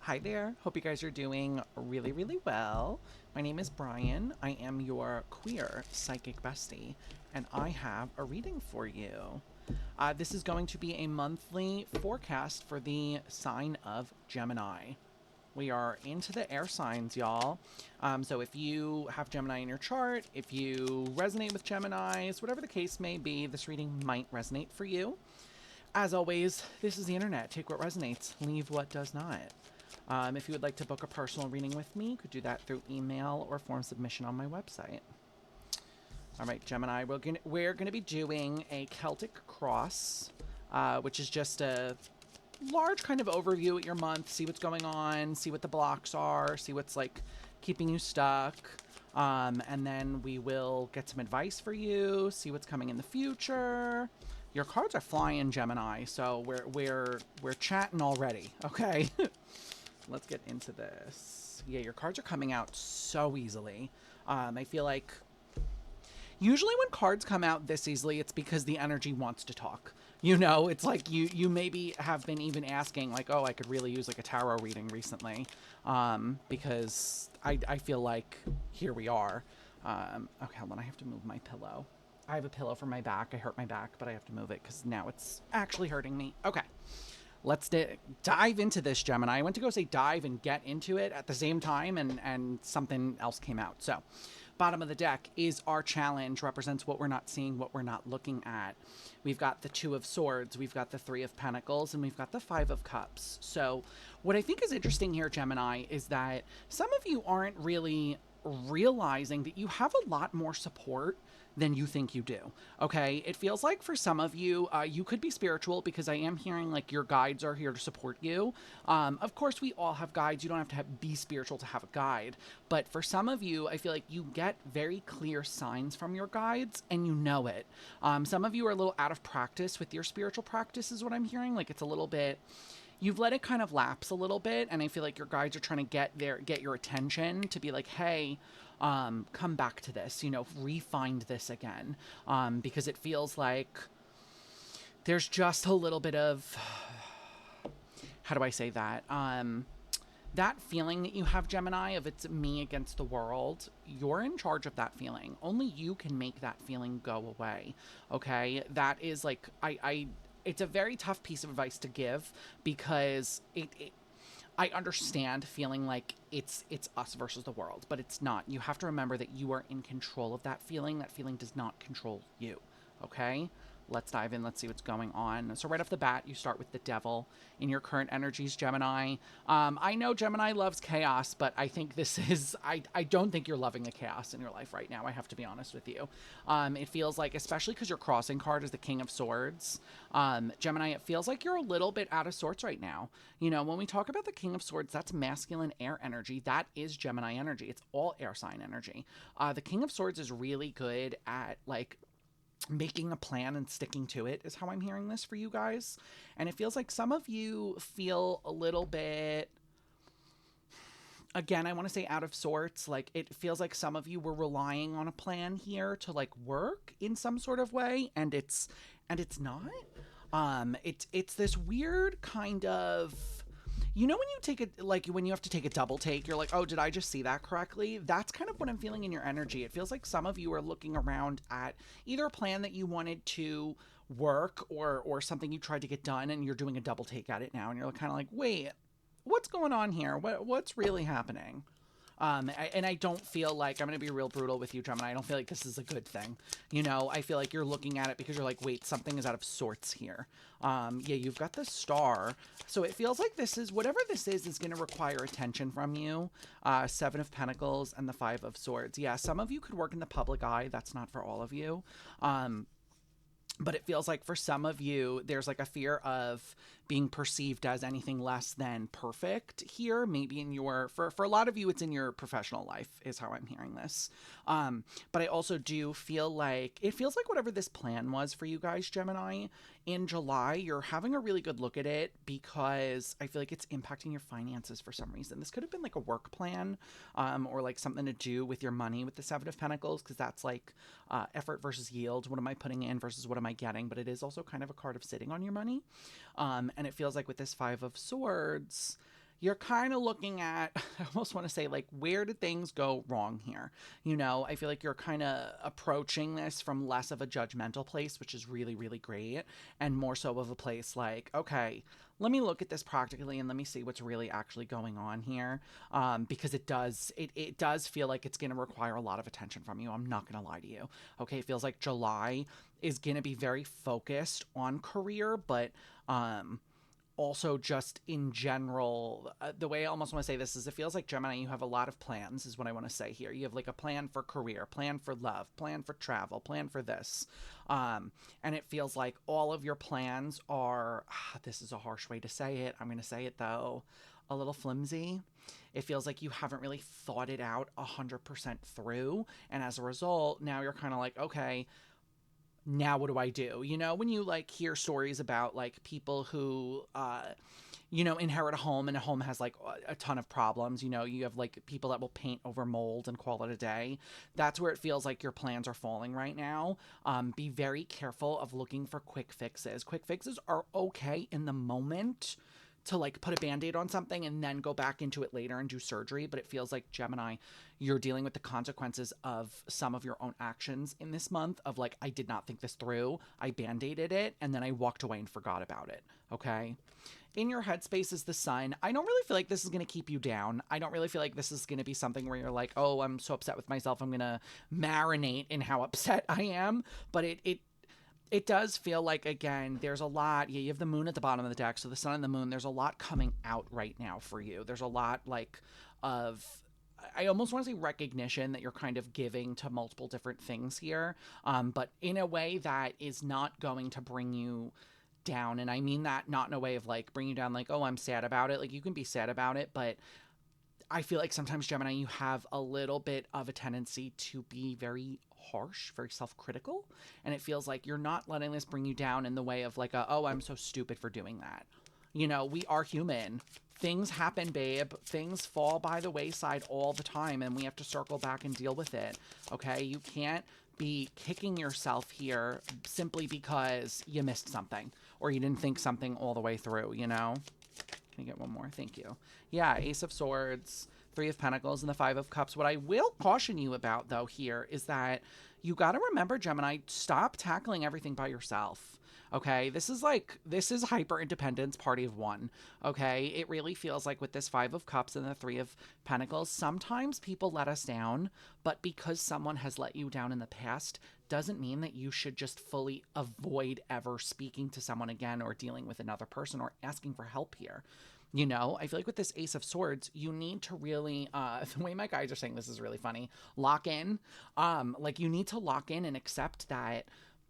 Hi there. Hope you guys are doing really, really well. My name is Brian. I am your queer psychic bestie, and I have a reading for you. This is going to be a monthly forecast for the sign of Gemini. We are into the air signs, y'all. So if you have Gemini in your chart, if you resonate with Geminis, whatever the case may be, this reading might resonate for you. As always, this is the internet. Take what resonates, leave what does not. If you would like to book a personal reading with me, you could do that through email or form submission on my website. All right, Gemini, we're gonna be doing a Celtic cross, which is just a large kind of overview at your month, see what's going on, see what the blocks are, see what's like keeping you stuck. And then we will get some advice for you, see what's coming in the future. Your cards are flying, Gemini, so we're chatting already, okay? Let's get into this. Yeah, your cards are coming out so easily. I feel like usually when cards come out this easily, it's because the energy wants to talk. You know, it's like you maybe have been even asking like, oh, I could really use like a tarot reading recently, because I feel like here we are. Okay, hold on, I have to move my pillow. I have a pillow for my back. I hurt my back, but I have to move it because now it's actually hurting me. Okay. Let's dive into this, Gemini. I went to go say dive and get into it at the same time, and something else came out. So, bottom of the deck is our challenge, represents what we're not seeing, what we're not looking at. We've got the Two of Swords, we've got the Three of Pentacles, and we've got the Five of Cups. So, what I think is interesting here, Gemini, is that some of you aren't really realizing that you have a lot more support than you think you do. Okay, it feels like for some of you, you could be spiritual because I am hearing like your guides are here to support you. Of course, we all have guides. You don't have to be spiritual to have a guide. But for some of you, I feel like you get very clear signs from your guides and you know it. Some of you are a little out of practice with your spiritual practice, is what I'm hearing. Like it's a little bit, you've let it kind of lapse a little bit, and I feel like your guides are trying to get your attention to be like, hey, come back to this, you know, re-find this again, because it feels like there's just a little bit of, how do I say that? That feeling that you have, Gemini, of it's me against the world, you're in charge of that feeling. Only you can make that feeling go away. Okay, that is like it's a very tough piece of advice to give because I understand feeling like it's us versus the world, but it's not. You have to remember that you are in control of that feeling. That feeling does not control you. Okay? Let's dive in. Let's see what's going on. So right off the bat, you start with the devil in your current energies, Gemini. I know Gemini loves chaos, but I think this is, I don't think you're loving the chaos in your life right now. I have to be honest with you. It feels like, especially because your crossing card is the King of Swords, Gemini, it feels like you're a little bit out of sorts right now. You know, when we talk about the King of Swords, that's masculine air energy. That is Gemini energy. It's all air sign energy. The King of Swords is really good at like making a plan and sticking to it, is how I'm hearing this for you guys. And it feels like some of you feel a little bit, again, I want to say out of sorts. Like it feels like some of you were relying on a plan here to like work in some sort of way, and it's not. It's this weird kind of, you know, when you take it, like when you have to take a double take, you're like, oh, did I just see that correctly? That's kind of what I'm feeling in your energy. It feels like some of you are looking around at either a plan that you wanted to work or something you tried to get done, and you're doing a double take at it now, and you're kind of like, wait, what's going on here? What's really happening? And I don't feel like, I'm going to be real brutal with you, Gemini. I don't feel like this is a good thing. You know, I feel like you're looking at it because you're like, wait, something is out of sorts here. Yeah, you've got the star. So it feels like this is, whatever this is going to require attention from you. Seven of Pentacles and the Five of Swords. Yeah, some of you could work in the public eye. That's not for all of you. But it feels like for some of you, there's like a fear of being perceived as anything less than perfect here. Maybe in your, for a lot of you, it's in your professional life is how I'm hearing this. But I also do feel like, it feels like whatever this plan was for you guys, Gemini, in July, you're having a really good look at it because I feel like it's impacting your finances for some reason. This could have been like a work plan, or like something to do with your money with the Seven of Pentacles, because that's like effort versus yield. What am I putting in versus what am I getting? But it is also kind of a card of sitting on your money. And it feels like with this Five of Swords, you're kind of looking at, I almost want to say, like, where did things go wrong here? I feel like you're kind of approaching this from less of a judgmental place, which is really, really great, and more so of a place like, okay, let me look at this practically and let me see what's really actually going on here. Because it does feel like it's going to require a lot of attention from you. I'm not going to lie to you. Okay, it feels like July is going to be very focused on career, but um, also just in general, the way I almost want to say this is it feels like Gemini, you have a lot of plans, is what I want to say here. You have like a plan for career, plan for love, plan for travel, plan for this. And it feels like all of your plans are, this is a harsh way to say it. I'm going to say it though, a little flimsy. It feels like you haven't really thought it out 100% through. And as a result, now you're kind of like, okay, now what do I do? When you like hear stories about like people who inherit a home and a home has like a ton of problems. You have like people that will paint over mold and call it a day. That's where it feels like your plans are falling right now. Be very careful of looking for quick fixes. Quick fixes are okay in the moment to like put a band-aid on something and then go back into it later and do surgery, but it feels like Gemini, you're dealing with the consequences of some of your own actions in this month of like, I did not think this through, I band-aided it, and then I walked away and forgot about it. Okay, in your headspace is the sun. I don't really feel like this is going to keep you down. I don't really feel like this is going to be something where you're like, oh, I'm so upset with myself, I'm going to marinate in how upset I am. But it does feel like, again, there's a lot. Yeah, you have the moon at the bottom of the deck, so the sun and the moon, there's a lot coming out right now for you. There's a lot like of, I almost want to say recognition that you're kind of giving to multiple different things here, but in a way that is not going to bring you down. And I mean that not in a way of like bring you down like, oh, I'm sad about it. Like, you can be sad about it, but I feel like sometimes, Gemini, you have a little bit of a tendency to be very harsh, very self-critical, and it feels like you're not letting this bring you down in the way of like, oh, I'm so stupid for doing that. We are human. Things happen, babe. Things fall by the wayside all the time, and we have to circle back and deal with it. Okay? You can't be kicking yourself here simply because you missed something or you didn't think something all the way through, Can I get one more? Thank you. Yeah, Ace of Swords, Three of Pentacles, and the Five of Cups. What I will caution you about, though, here is that you got to remember, Gemini, stop tackling everything by yourself. Okay, this is hyper independence party of one. Okay, it really feels like with this Five of Cups and the Three of Pentacles, sometimes people let us down, but because someone has let you down in the past doesn't mean that you should just fully avoid ever speaking to someone again or dealing with another person or asking for help here. I feel like with this Ace of Swords, you need to really, the way my guys are saying this is really funny, lock in. Like, you need to lock in and accept that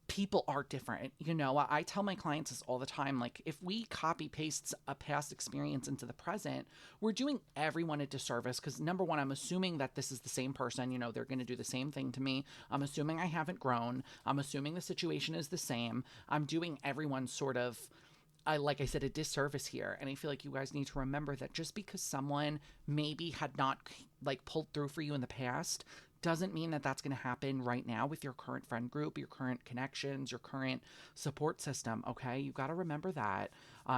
people are different. I tell my clients this all the time. Like, if we copy paste a past experience into the present, we're doing everyone a disservice. Because number one, I'm assuming that this is the same person. They're going to do the same thing to me. I'm assuming I haven't grown. I'm assuming the situation is the same. I'm doing everyone sort of, like I said, a disservice here. And I feel like you guys need to remember that just because someone maybe had not like pulled through for you in the past doesn't mean that that's going to happen right now with your current friend group, your current connections, your current support system. Okay, you got to remember that.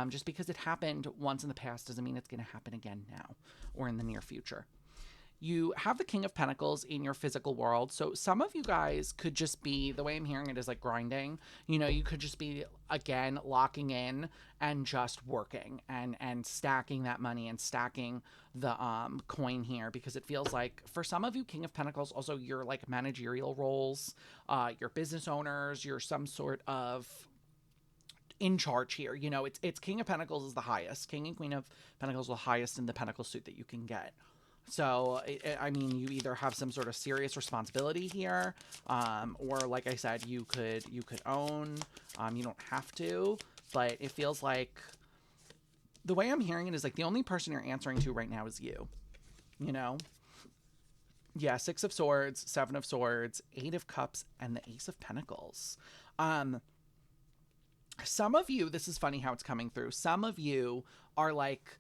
Just because it happened once in the past doesn't mean it's going to happen again now or in the near future. You have the King of Pentacles in your physical world. So some of you guys could just be, the way I'm hearing it is like grinding. You could just be, again, locking in and just working and stacking that money and stacking the coin here, because it feels like for some of you, King of Pentacles, also your like managerial roles, your business owners, you're some sort of in charge here. It's King of Pentacles is the highest. King and Queen of Pentacles are the highest in the Pentacle suit that you can get. So, I mean, you either have some sort of serious responsibility here, or like I said, you could own, you don't have to, but it feels like the way I'm hearing it is like the only person you're answering to right now is you, Yeah, Six of Swords, Seven of Swords, Eight of Cups, and the Ace of Pentacles. Some of you, this is funny how it's coming through. Some of you are like,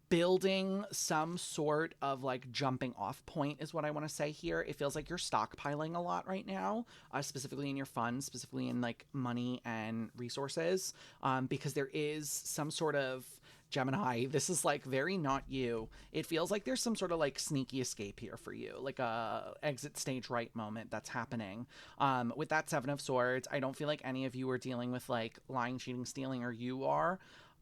building some sort of like jumping off point is what I want to say here. It feels like you're stockpiling a lot right now, specifically in your funds, specifically in like money and resources, because there is some sort of Gemini. This is like very not you. It feels like there's some sort of like sneaky escape here for you, like a exit stage right moment that's happening. With that Seven of Swords, I don't feel like any of you are dealing with like lying, cheating, stealing, or you are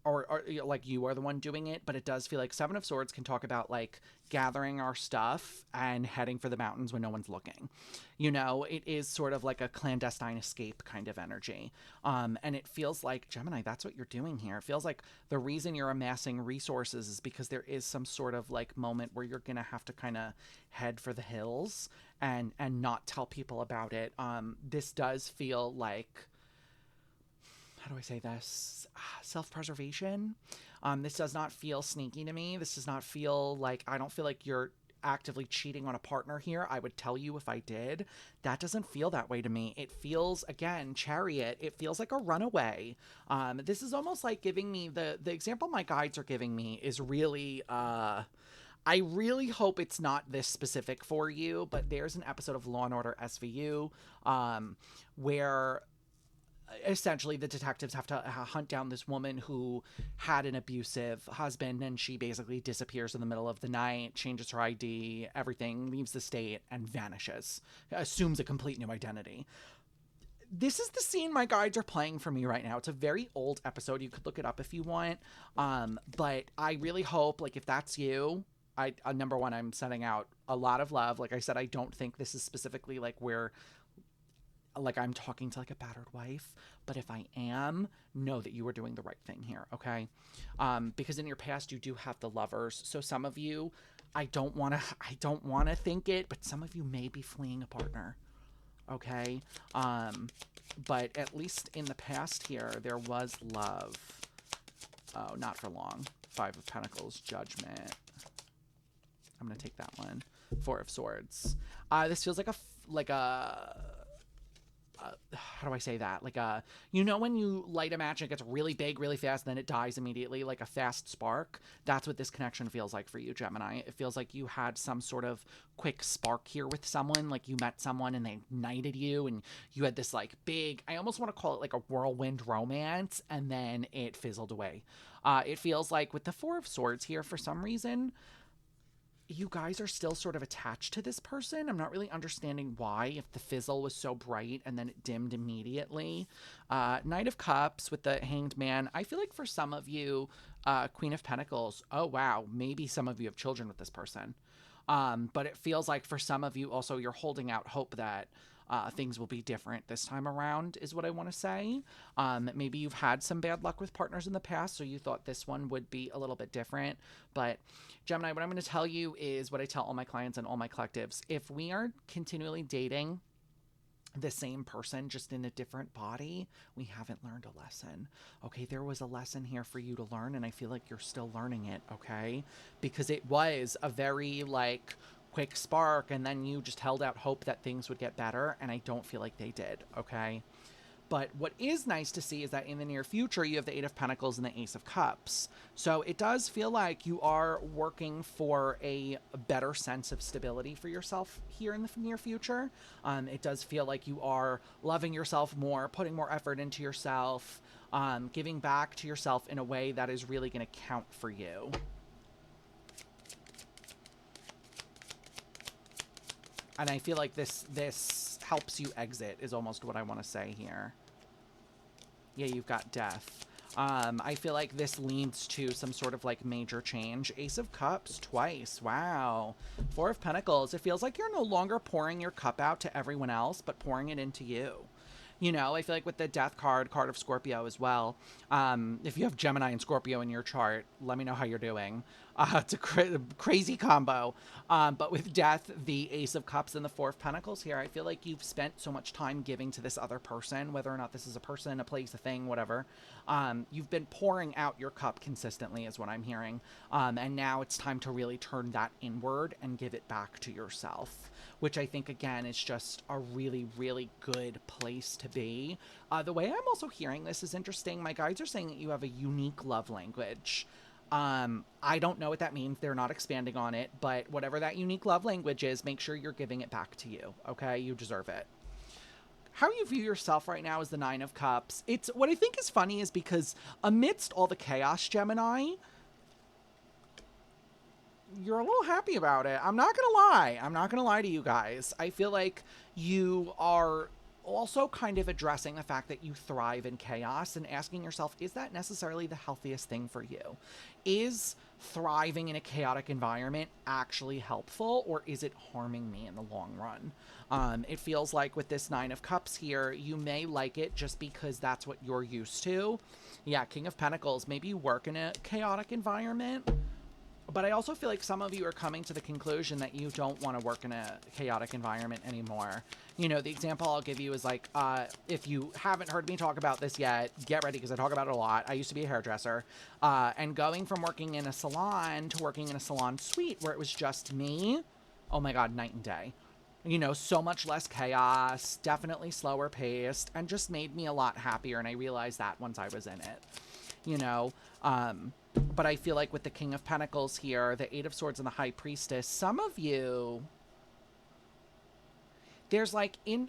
or you know, like you are the one doing it, but it does feel like Seven of Swords can talk about like gathering our stuff and heading for the mountains when no one's looking. You know, it is sort of like a clandestine escape kind of energy. And it feels like, Gemini, that's what you're doing here. It feels like the reason you're amassing resources is because there is some sort of like moment where you're gonna have to kind of head for the hills and not tell people about it. This does feel like, how do I say this? Self-preservation. This does not feel sneaky to me. This does not feel like, I don't feel like you're actively cheating on a partner here. I would tell you if I did. That doesn't feel that way to me. It feels, again, Chariot, it feels like a runaway. This is almost like giving me the example my guides are giving me is really I really hope it's not this specific for you, but there's an episode of Law and Order SVU where essentially the detectives have to hunt down this woman who had an abusive husband, and she basically disappears in the middle of the night, changes her ID, everything, leaves the state, and vanishes, assumes a complete new identity. This is the scene my guides are playing for me right now. It's a very old episode. You could look it up if you want. But I really hope, like, if that's you, number one, I'm sending out a lot of love. Like I said, I don't think this is specifically like where like I'm talking to like a battered wife, but if I am, know that you are doing the right thing here, okay? Because in your past you do have the Lovers. So some of you, I don't want to think it, but some of you may be fleeing a partner, okay? But at least in the past here there was love. Oh, not for long. Five of Pentacles, Judgment. I'm gonna take that one. Four of Swords. This feels like a how do I say that? Like you know when you light a match and it gets really big really fast and then it dies immediately, like a fast spark? That's what this connection feels like for you, Gemini. It feels like you had some sort of quick spark here with someone, like you met someone and they ignited you and you had this like big, I almost want to call it like a whirlwind romance, and then it fizzled away. It feels like with the Four of Swords here, for some reason, you guys are still sort of attached to this person. I'm not really understanding why, if the fizzle was so bright and then it dimmed immediately. Knight of Cups with the Hanged Man. I feel like for some of you, Queen of Pentacles, oh wow, maybe some of you have children with this person. But it feels like for some of you also you're holding out hope that things will be different this time around, is what I want to say. Maybe you've had some bad luck with partners in the past, so you thought this one would be a little bit different. But Gemini, what I'm going to tell you is what I tell all my clients and all my collectives. If we are continually dating the same person just in a different body, we haven't learned a lesson. Okay, there was a lesson here for you to learn, and I feel like you're still learning it, okay? Because it was a very like quick spark, and then you just held out hope that things would get better, and I don't feel like they did, okay? But what is nice to see is that in the near future, you have the Eight of Pentacles and the Ace of Cups. So it does feel like you are working for a better sense of stability for yourself here in the near future. It does feel like you are loving yourself more, putting more effort into yourself, giving back to yourself in a way that is really going to count for you. And I feel like this helps you exit, is almost what I want to say here. Yeah, you've got Death. I feel like this leads to some sort of like major change. Ace of Cups twice. Wow. Four of Pentacles. It feels like you're no longer pouring your cup out to everyone else, but pouring it into you. You know, I feel like with the Death card of Scorpio as well. If you have Gemini and Scorpio in your chart, let me know how you're doing. It's a crazy combo. But with Death, the Ace of Cups, and the Four of Pentacles here, I feel like you've spent so much time giving to this other person, whether or not this is a person, a place, a thing, whatever. You've been pouring out your cup consistently is what I'm hearing. And now it's time to really turn that inward and give it back to yourself, which I think, again, is just a really, really good place to be. The way I'm also hearing this is interesting. My guides are saying that you have a unique love language. I don't know what that means. They're not expanding on it, but whatever that unique love language is, make sure you're giving it back to you. Okay? You deserve it. How you view yourself right now is the Nine of Cups. It's what I think is funny is because amidst all the chaos, Gemini, you're a little happy about it. I'm not going to lie. I'm not going to lie to you guys. I feel like you are also kind of addressing the fact that you thrive in chaos and asking yourself, is that necessarily the healthiest thing for you? Is thriving in a chaotic environment actually helpful, or is it harming me in the long run? It feels like with this Nine of Cups here, you may like it just because that's what you're used to. Yeah, King of Pentacles, maybe you work in a chaotic environment, but I also feel like some of you are coming to the conclusion that you don't want to work in a chaotic environment anymore. You know, the example I'll give you is like, if you haven't heard me talk about this yet, get ready because I talk about it a lot. I used to be a hairdresser, and going from working in a salon to working in a salon suite where it was just me, oh my God, night and day. You know, so much less chaos, definitely slower paced, and just made me a lot happier. And I realized that once I was in it, you know, but I feel like with the King of Pentacles here, the Eight of Swords and the High Priestess, some of you, there's like I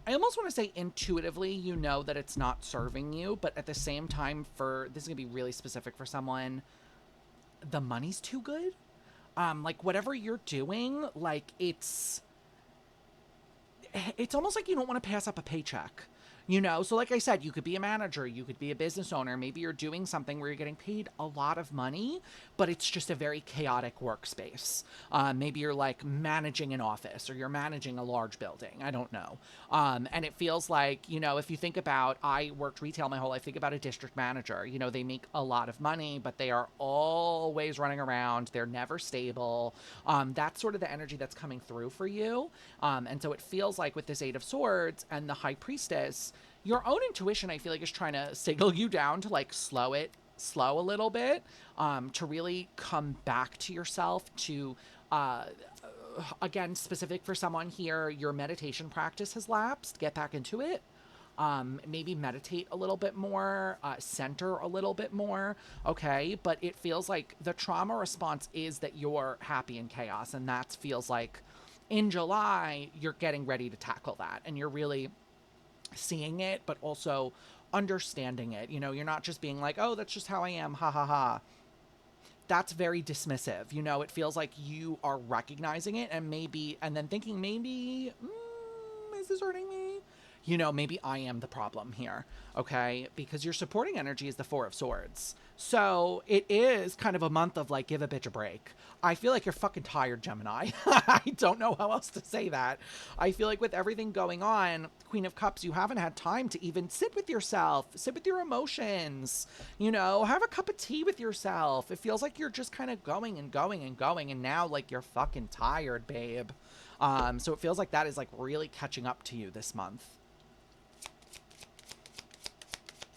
almost want to say intuitively, you know that it's not serving you, but at the same time, this is gonna be really specific for someone, the money's too good. Like whatever you're doing, like it's almost like you don't want to pass up a paycheck. You know, so like I said, you could be a manager, you could be a business owner, maybe you're doing something where you're getting paid a lot of money, but it's just a very chaotic workspace. Maybe you're like managing an office or you're managing a large building. I don't know. And it feels like, you know, if you think about, I worked retail my whole life, think about a district manager. You know, they make a lot of money, but they are always running around. They're never stable. That's sort of the energy that's coming through for you. And so it feels like with this Eight of Swords and the High Priestess, your own intuition, I feel like, is trying to signal you down to like slow a little bit, to really come back to yourself, to, again, specific for someone here, your meditation practice has lapsed, get back into it. Maybe meditate a little bit more, center a little bit more, okay? But it feels like the trauma response is that you're happy in chaos, and that feels like in July, you're getting ready to tackle that, and you're really seeing it, but also understanding it. You know, you're not just being like, oh, that's just how I am, ha ha ha. That's very dismissive. You know, it feels like you are recognizing it and then thinking, maybe, is this hurting me? You know, maybe I am the problem here, okay? Because your supporting energy is the Four of Swords. So it is kind of a month of like, give a bitch a break. I feel like you're fucking tired, Gemini. I don't know how else to say that. I feel like with everything going on, Queen of Cups, you haven't had time to even sit with yourself, sit with your emotions, you know, have a cup of tea with yourself. It feels like you're just kind of going and going and going, and now like you're fucking tired, babe. So it feels like that is like really catching up to you this month.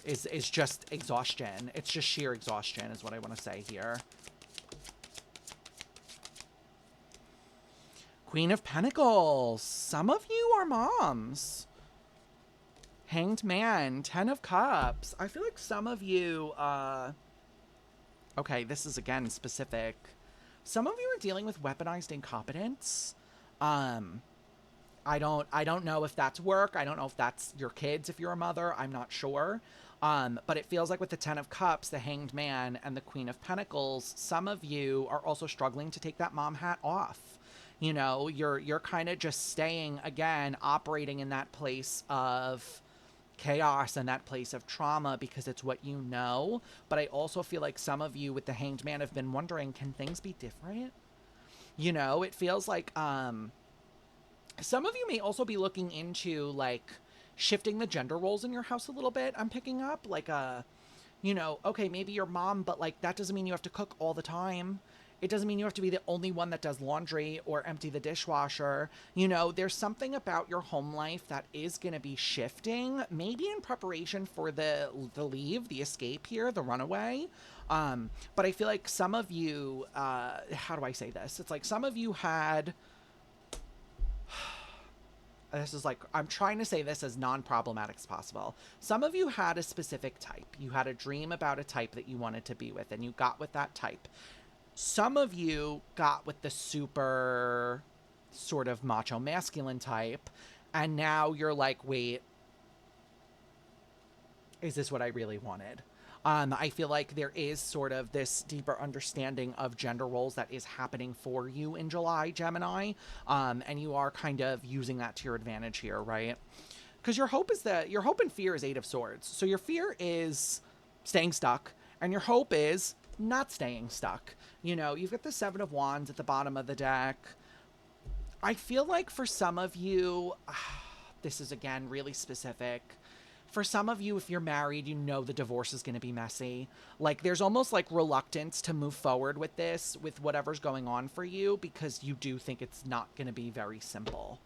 Is just exhaustion. It's just sheer exhaustion is what I want to say here. Queen of Pentacles. Some of you are moms. Hanged Man. 10 of Cups. I feel like some of you, okay, this is again specific. Some of you are dealing with weaponized incompetence. I don't know if that's work. I don't know if that's your kids if you're a mother. I'm not sure. But it feels like with the 10 of Cups, the Hanged Man, and the Queen of Pentacles, some of you are also struggling to take that mom hat off. You know, you're kind of just staying, again, operating in that place of chaos and that place of trauma because it's what you know. But I also feel like some of you with the Hanged Man have been wondering, can things be different? You know, it feels like some of you may also be looking into like shifting the gender roles in your house a little bit. I'm picking up like you know, okay, maybe you're mom, but like that doesn't mean you have to cook all the time. It doesn't mean you have to be the only one that does laundry or empty the dishwasher. You know, there's something about your home life that is going to be shifting, maybe in preparation for the leave, the escape here, the runaway. But I feel like some of you, how do I say this? It's like some of you had this is like, I'm trying to say this as non-problematic as possible. Some of you had a specific type. You had a dream about a type that you wanted to be with, and you got with that type. Some of you got with the super sort of macho masculine type, and now you're like, wait, is this what I really wanted? I feel like there is sort of this deeper understanding of gender roles that is happening for you in July, Gemini. And you are kind of using that to your advantage here, right? Because your hope and fear is Eight of Swords. So your fear is staying stuck, and your hope is not staying stuck. You know, you've got the Seven of Wands at the bottom of the deck. I feel like for some of you, this is again really specific. For some of you, if you're married, you know the divorce is going to be messy. Like, there's almost like reluctance to move forward with this, with whatever's going on for you, because you do think it's not going to be very simple.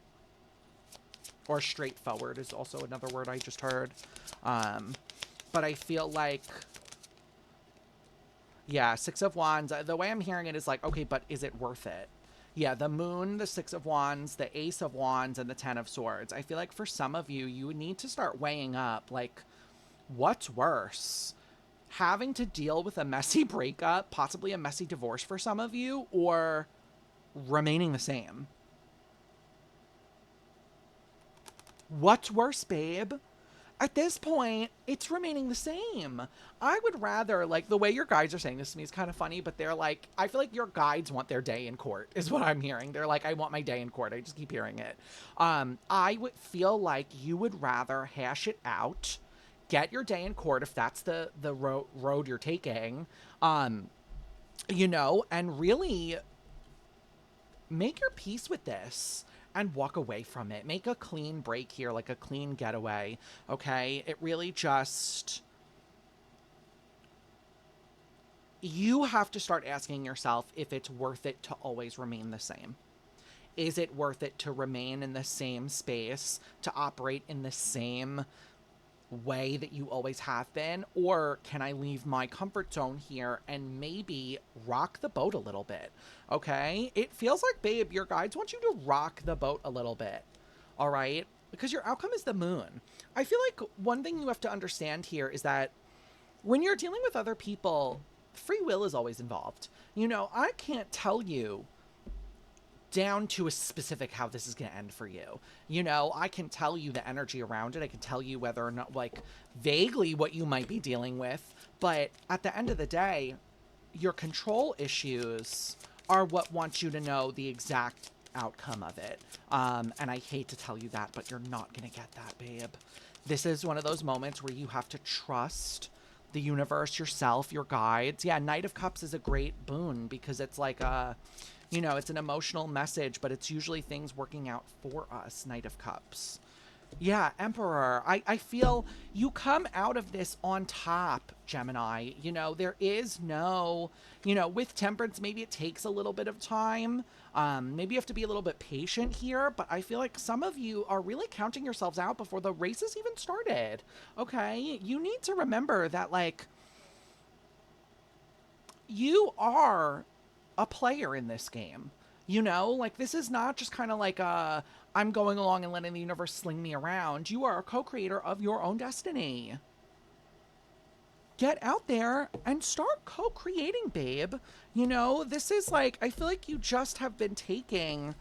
Or straightforward is also another word I just heard. But I feel like, yeah, Six of Wands, the way I'm hearing it is like, okay, but is it worth it? Yeah, the Moon, the Six of Wands, the Ace of Wands, and the Ten of Swords. I feel like for some of you, you need to start weighing up, like, what's worse? Having to deal with a messy breakup, possibly a messy divorce for some of you, or remaining the same? What's worse, babe? At this point, it's remaining the same. I would rather, like, the way your guides are saying this to me is kind of funny, but they're like, I feel like your guides want their day in court, is what I'm hearing. They're like, I want my day in court. I just keep hearing it. I would feel like you would rather hash it out, get your day in court if that's the road you're taking, you know, and really make your peace with this and walk away from it. Make a clean break here, like a clean getaway, okay? It really just... You have to start asking yourself if it's worth it to always remain the same. Is it worth it to remain in the same space, to operate in the same way that you always have been? Or can I leave my comfort zone here and maybe rock the boat a little bit? Okay? It feels like, babe, your guides want you to rock the boat a little bit. All right? Because your outcome is the Moon. I feel like one thing you have to understand here is that when you're dealing with other people, free will is always involved. You know, I can't tell you down to a specific how this is going to end for you. You know, I can tell you the energy around it. I can tell you whether or not, like, vaguely what you might be dealing with. But at the end of the day, your control issues are what wants you to know the exact outcome of it. And I hate to tell you that, but you're not going to get that, babe. This is one of those moments where you have to trust the universe, yourself, your guides. Yeah, Knight of Cups is a great boon because it's like a... You know, it's an emotional message, but it's usually things working out for us, Knight of Cups. Yeah, Emperor. I feel you come out of this on top, Gemini. You know, there is no, you know, with Temperance, maybe it takes a little bit of time. Maybe you have to be a little bit patient here, but I feel like some of you are really counting yourselves out before the race has even started. Okay? You need to remember that, like, you are a player in this game. You know, like, this is not just kind of like I'm going along and letting the universe sling me around. You are a co-creator of your own destiny. Get out there and start co-creating, babe. You know, this is like, I feel like you just have been taking...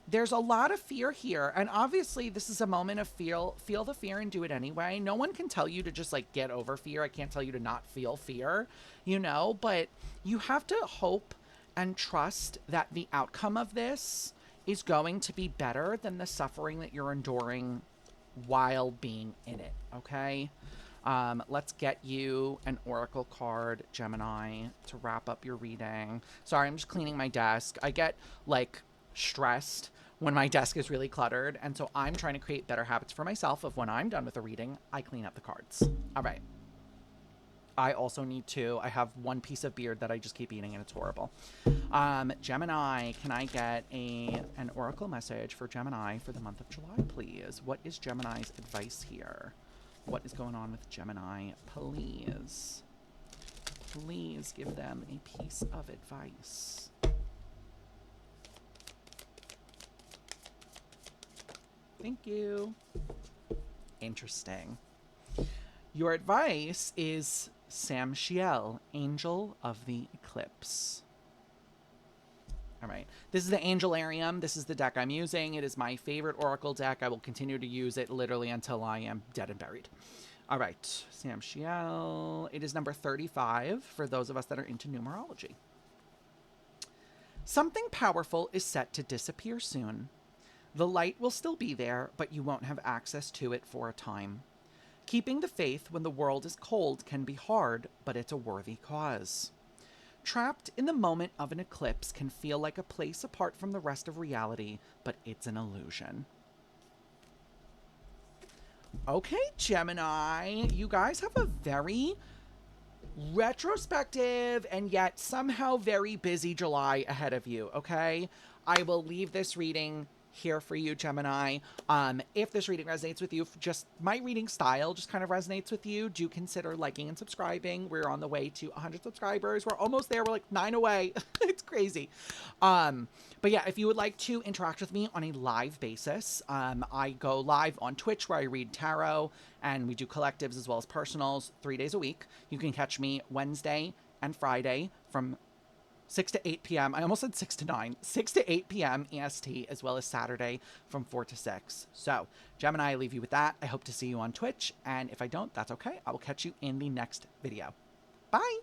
There's a lot of fear here, and obviously this is a moment of feel the fear and do it anyway. No one can tell you to just, like, get over fear. I can't tell you to not feel fear, you know, but you have to hope and trust that the outcome of this is going to be better than the suffering that you're enduring while being in it, okay? Let's get you an oracle card, Gemini, to wrap up your reading. Sorry, I'm just cleaning my desk. I get, like, stressed when my desk is really cluttered, and so I'm trying to create better habits for myself of when I'm done with the reading, I clean up the cards. All right. I also need to, I have one piece of beard that I just keep eating and it's horrible. Gemini, can I get an oracle message for Gemini for the month of July, please? What is Gemini's advice here? What is going on with Gemini? Please. Please give them a piece of advice. Thank you. Interesting. Your advice is Samshiel, Angel of the Eclipse. All right. This is the Angelarium. This is the deck I'm using. It is my favorite Oracle deck. I will continue to use it literally until I am dead and buried. All right. Samshiel. It is number 35 for those of us that are into numerology. Something powerful is set to disappear soon. The light will still be there, but you won't have access to it for a time. Keeping the faith when the world is cold can be hard, but it's a worthy cause. Trapped in the moment of an eclipse can feel like a place apart from the rest of reality, but it's an illusion. Okay, Gemini, you guys have a very retrospective and yet somehow very busy July ahead of you, okay? I will leave this reading here for you, Gemini. If this reading resonates with you, just my reading style just kind of resonates with you, do consider liking and subscribing. We're on the way to 100 subscribers. We're almost there. We're like 9 away. It's crazy. But yeah, if you would like to interact with me on a live basis, I go live on Twitch where I read tarot, and we do collectives as well as personals 3 days a week. You can catch me Wednesday and Friday from 6 to 8 p.m. I almost said 6 to 9. 6 to 8 p.m. EST, as well as Saturday from 4 to 6. So, Gemini, I leave you with that. I hope to see you on Twitch, and if I don't, that's okay. I will catch you in the next video. Bye!